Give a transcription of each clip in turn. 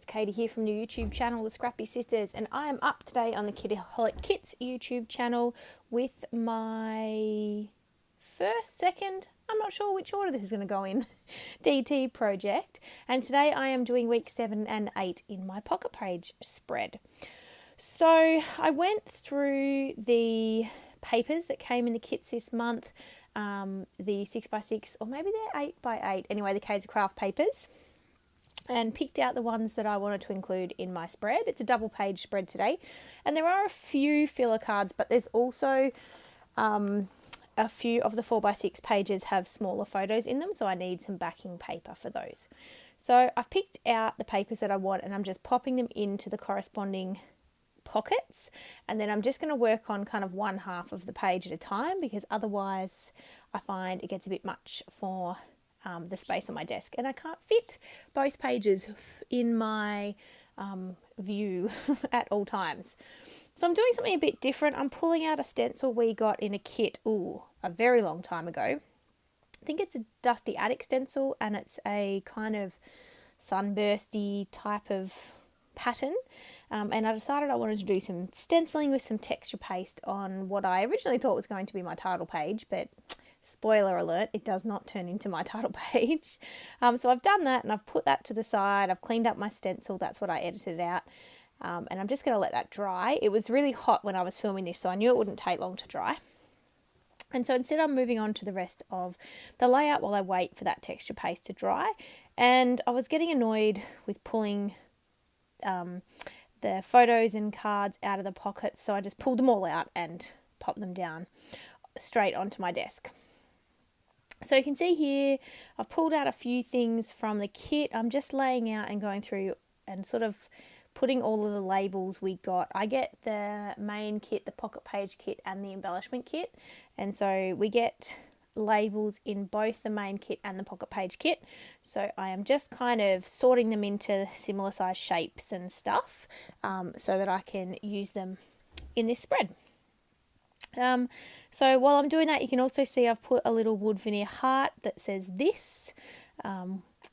it's Katie here from the YouTube channel, The Scrappy Sisters, and I am up today on the Kitaholic Kits YouTube channel with my second, I'm not sure which order this is going to go in, DT project. And today I am doing week 7 and 8 in my pocket page spread. So I went through the papers that came in the kits this month, the 6x6, or maybe they're 8x8, anyway, the K's Craft papers, and picked out the ones that I wanted to include in my spread. It's a double page spread today, and there are a few filler cards, but there's also a few of the 4x6 pages have smaller photos in them, so I need some backing paper for those. So I've picked out the papers that I want, and I'm just popping them into the corresponding pockets, and then I'm just going to work on kind of one half of the page at a time, because otherwise I find it gets a bit much for the space on my desk, and I can't fit both pages in my view at all times. So I'm doing something a bit different. I'm pulling out a stencil we got in a kit a very long time ago. I think it's a Dusty Attic stencil, and it's a kind of sunbursty type of pattern, and I decided I wanted to do some stenciling with some texture paste on what I originally thought was going to be my title page, but spoiler alert, it does not turn into my title page. So I've done that, and I've put that to the side. I've cleaned up my stencil. That's what I edited out, and I'm just going to let that dry. It was really hot when I was filming this, so I knew it wouldn't take long to dry. And so instead I'm moving on to the rest of the layout while I wait for that texture paste to dry. And I was getting annoyed with pulling the photos and cards out of the pockets, so I just pulled them all out and popped them down straight onto my desk. So you can see here I've pulled out a few things from the kit. I'm just laying out and going through and sort of putting all of the labels we got. I get the main kit, the pocket page kit, and the embellishment kit, and so we get labels in both the main kit and the pocket page kit. So I am just kind of sorting them into similar size shapes and stuff, so that I can use them in this spread. So while I'm doing that, you can also see I've put a little wood veneer heart that says this,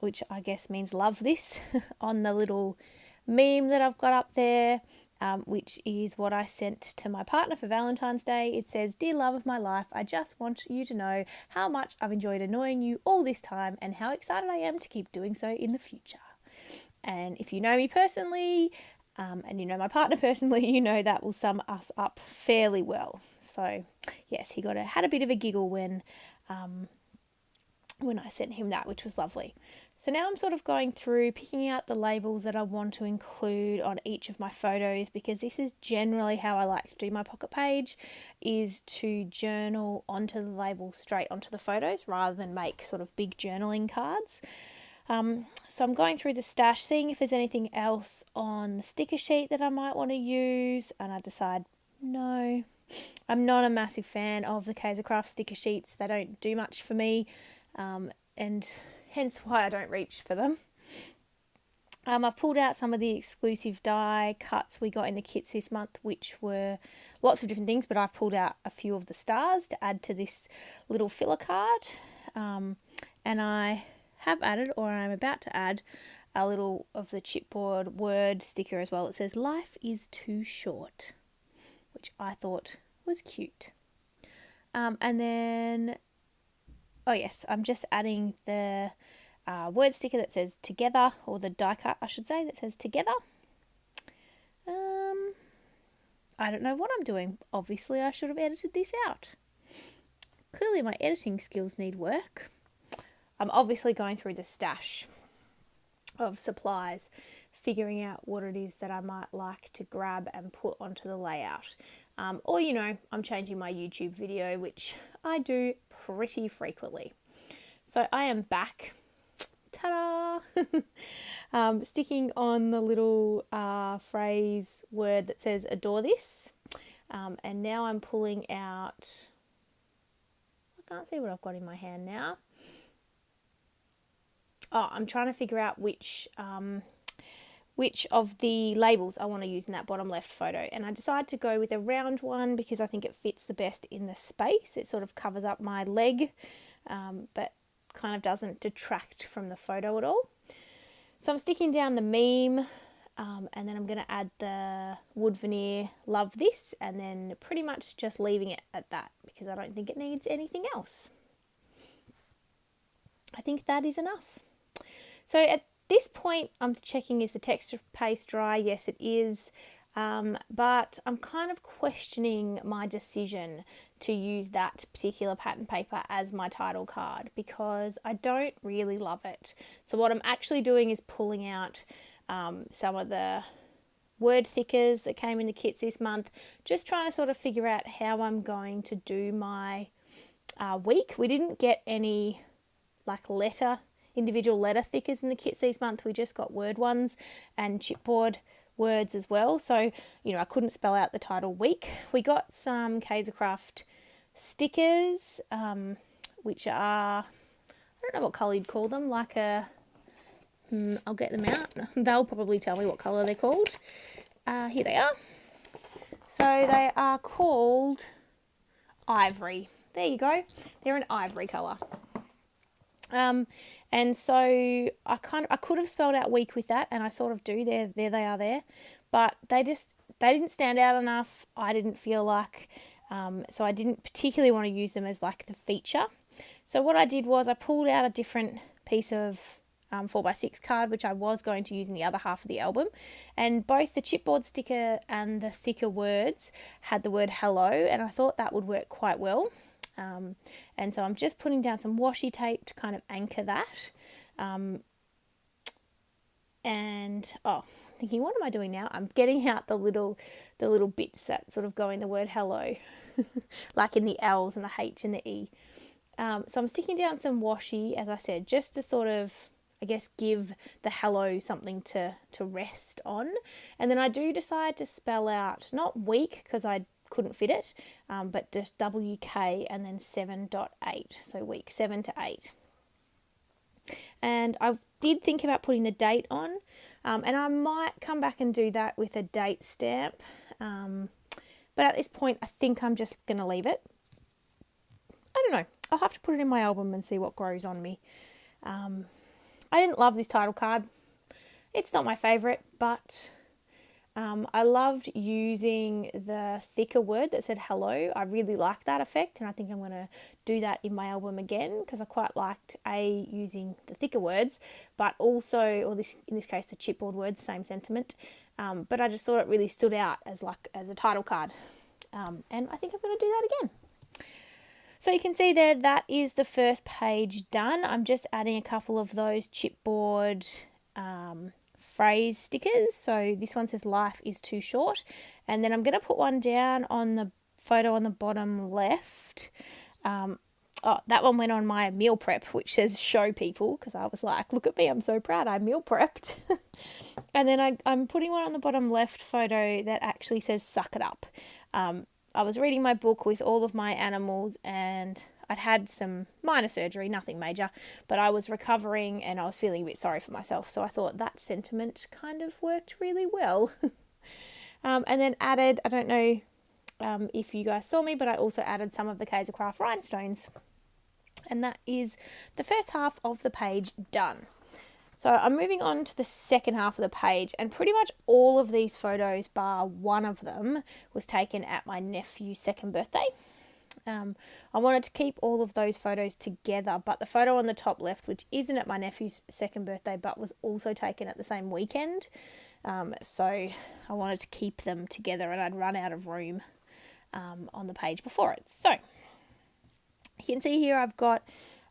which I guess means love this, on the little meme that I've got up there, which is what I sent to my partner for Valentine's Day. It says, "Dear love of my life, I just want you to know how much I've enjoyed annoying you all this time and how excited I am to keep doing so in the future." And if you know me personally, and you know my partner personally, you know that will sum us up fairly well. So yes, he had a bit of a giggle when I sent him that, which was lovely. So now I'm sort of going through, picking out the labels that I want to include on each of my photos, because this is generally how I like to do my pocket page, is to journal onto the labels straight onto the photos rather than make sort of big journaling cards. So I'm going through the stash, seeing if there's anything else on the sticker sheet that I might want to use, and I decide no, I'm not a massive fan of the K's Craft sticker sheets. They don't do much for me, and hence why I don't reach for them. I've pulled out some of the exclusive die cuts we got in the kits this month, which were lots of different things, but I've pulled out a few of the stars to add to this little filler card, and I have added, or I'm about to add, a little of the chipboard word sticker as well. It says "Life is too short," which I thought was cute. And then, oh yes, I'm just adding the word sticker that says "Together," or the die cut, I should say, that says "Together." I don't know what I'm doing. Obviously, I should have edited this out. Clearly, my editing skills need work. I'm obviously going through the stash of supplies, figuring out what it is that I might like to grab and put onto the layout. Or, I'm changing my YouTube video, which I do pretty frequently. So I am back. Ta-da! Sticking on the little phrase word that says "adore this." And now I'm pulling out, I can't see what I've got in my hand now. I'm trying to figure out which of the labels I want to use in that bottom left photo, and I decided to go with a round one because I think it fits the best in the space. It sort of covers up my leg, but kind of doesn't detract from the photo at all. So I'm sticking down the meme, and then I'm going to add the wood veneer, love this, and then pretty much just leaving it at that because I don't think it needs anything else. I think that is enough. So at this point, I'm checking, is the texture paste dry? Yes, it is. But I'm kind of questioning my decision to use that particular pattern paper as my title card because I don't really love it. So what I'm actually doing is pulling out some of the word thickers that came in the kits this month, just trying to sort of figure out how I'm going to do my week. We didn't get any like individual letter thickers in the kits this month. We just got word ones and chipboard words as well. So, I couldn't spell out the title week. We got some Kaisercraft stickers, which are, I don't know what colour you'd call them, like I'll get them out. They'll probably tell me what colour they're called. Here they are. So they are called ivory. There you go. They're an ivory colour. And so I could have spelled out week with that, and I sort of do. There they are there, but they didn't stand out enough. I didn't feel like, so I didn't particularly want to use them as like the feature. So what I did was I pulled out a different piece of 4x6 card, which I was going to use in the other half of the album, and both the chipboard sticker and the thicker words had the word hello, and I thought that would work quite well. And so I'm just putting down some washi tape to kind of anchor that. Thinking, what am I doing now? I'm getting out the little bits that sort of go in the word hello, like in the L's and the H and the E. So I'm sticking down some washi, as I said, just to sort of, I guess, give the hello something to rest on. And then I do decide to spell out, not week, because I couldn't fit it, but just WK and then 7.8, so week 7 to 8. And I did think about putting the date on, and I might come back and do that with a date stamp, but at this point I think I'm just going to leave it. I don't know, I'll have to put it in my album and see what grows on me. I didn't love this title card. It's not my favourite, but I loved using the thicker word that said hello. I really liked that effect, and I think I'm going to do that in my album again because I quite liked using the thicker words, but also, in this case, the chipboard words, same sentiment. But I just thought it really stood out as a title card, and I think I'm going to do that again. So you can see there, that is the first page done. I'm just adding a couple of those chipboard phrase stickers. So this one says life is too short, and then I'm going to put one down on the photo on the bottom left. That one went on my meal prep, which says show people, because I was like, look at me, I'm so proud, I meal prepped. And then I'm putting one on the bottom left photo that actually says suck it up. I was reading my book with all of my animals, and I'd had some minor surgery, nothing major, but I was recovering and I was feeling a bit sorry for myself. So I thought that sentiment kind of worked really well. And then added, I don't know if you guys saw me, but I also added some of the Kaisercraft rhinestones. And that is the first half of the page done. So I'm moving on to the second half of the page, and pretty much all of these photos, bar one of them, was taken at my nephew's second birthday. I wanted to keep all of those photos together, but the photo on the top left, which isn't at my nephew's second birthday, but was also taken at the same weekend, so I wanted to keep them together, and I'd run out of room on the page before it. So you can see here I've got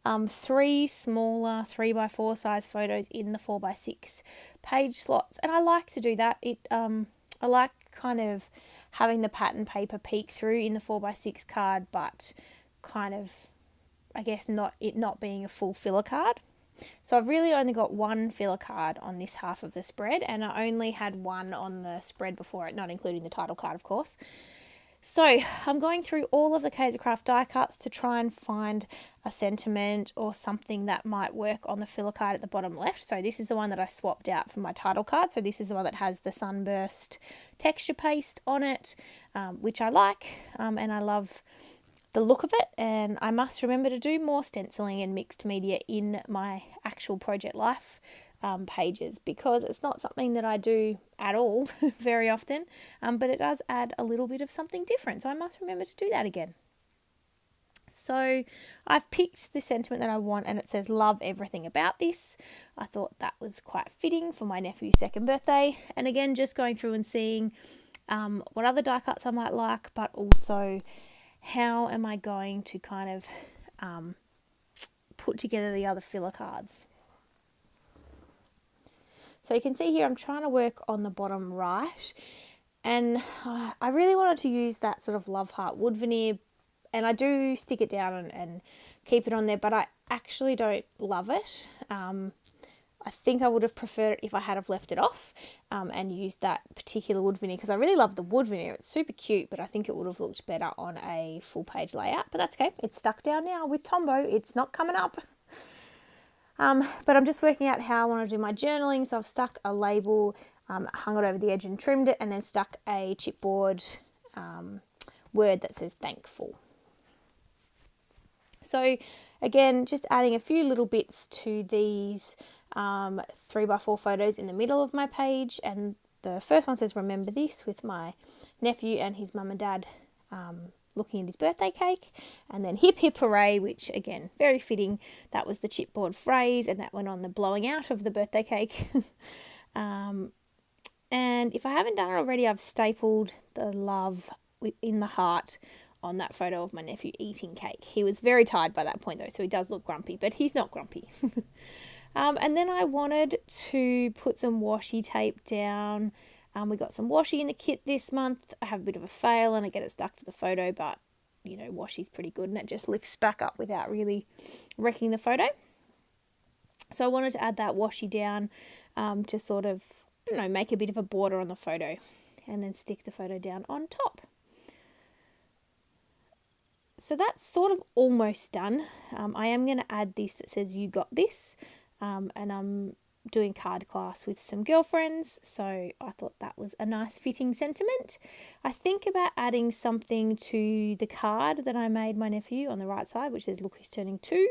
3 smaller 3x4 size photos in the 4x6 page slots, and I like to do that. I like kind of having the pattern paper peek through in the 4x6 card, but kind of, I guess, not being a full filler card. So I've really only got one filler card on this half of the spread, and I only had one on the spread before it, not including the title card, of course. So I'm going through all of the Kaisercraft die cuts to try and find a sentiment or something that might work on the filler card at the bottom left. So this is the one that I swapped out from my title card. So this is the one that has the sunburst texture paste on it, which I like, and I love the look of it. And I must remember to do more stenciling and mixed media in my actual project life. pages, because it's not something that I do at all very often, but it does add a little bit of something different. So I must remember to do that again. So I've picked the sentiment that I want, and it says love everything about this. I thought that was quite fitting for my nephew's 2nd birthday. And again, just going through and seeing what other die cuts I might like, but also how am I going to kind of put together the other filler cards. So you can see here I'm trying to work on the bottom right, and I really wanted to use that sort of love heart wood veneer, and I do stick it down and keep it on there, but I actually don't love it. I think I would have preferred it if I had have left it off and used that particular wood veneer, because I really love the wood veneer. It's super cute, but I think it would have looked better on a full page layout, but that's okay. It's stuck down now with Tombow. It's not coming up. But I'm just working out how I want to do my journaling. So I've stuck a label, hung it over the edge and trimmed it, and then stuck a chipboard word that says thankful. So again, just adding a few little bits to these 3x4 photos in the middle of my page. And the first one says remember this, with my nephew and his mum and dad looking at his birthday cake, and then hip hip hooray, which again, very fitting. That was the chipboard phrase, and that went on the blowing out of the birthday cake. And if I haven't done it already, I've stapled the love in the heart on that photo of my nephew eating cake. He was very tired by that point though, so he does look grumpy, but he's not grumpy. And then I wanted to put some washi tape down. We got some washi in the kit this month. I have a bit of a fail and I get it stuck to the photo, but you know, washi's pretty good and it just lifts back up without really wrecking the photo. So I wanted to add that washi down to sort of, I don't know, make a bit of a border on the photo, and then stick the photo down on top. So that's sort of almost done. I am going to add this that says you got this, and I'm doing card class with some girlfriends, so I thought that was a nice fitting sentiment. I think about adding something to the card that I made my nephew on the right side, which says look who's turning 2,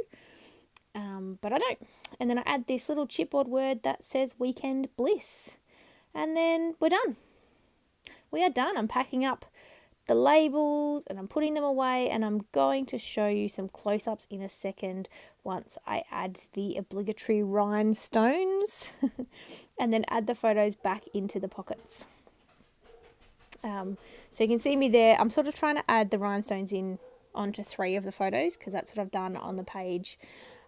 but I don't. And then I add this little chipboard word that says weekend bliss, and then we're done. We are done. I'm packing up the labels and I'm putting them away, and I'm going to show you some close-ups in a second once I add the obligatory rhinestones and then add the photos back into the pockets. So you can see me there. I'm sort of trying to add the rhinestones in onto 3 of the photos, because that's what I've done on the page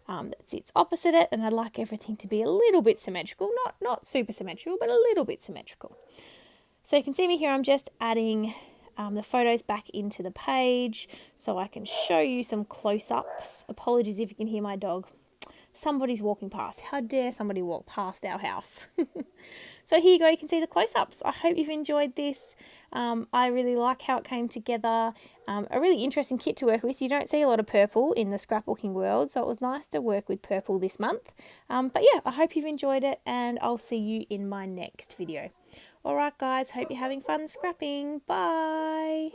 that sits opposite it, and I like everything to be a little bit symmetrical, not super symmetrical, but a little bit symmetrical. So you can see me here. I'm just adding the photos back into the page so I can show you some close-ups. Apologies if you can hear my dog. Somebody's walking past. How dare somebody walk past our house? So here you go, you can see the close-ups. I hope you've enjoyed this. I really like how it came together. A really interesting kit to work with. You don't see a lot of purple in the scrapbooking world, so it was nice to work with purple this month. But yeah, I hope you've enjoyed it, and I'll see you in my next video. Alright guys, hope you're having fun scrapping. Bye!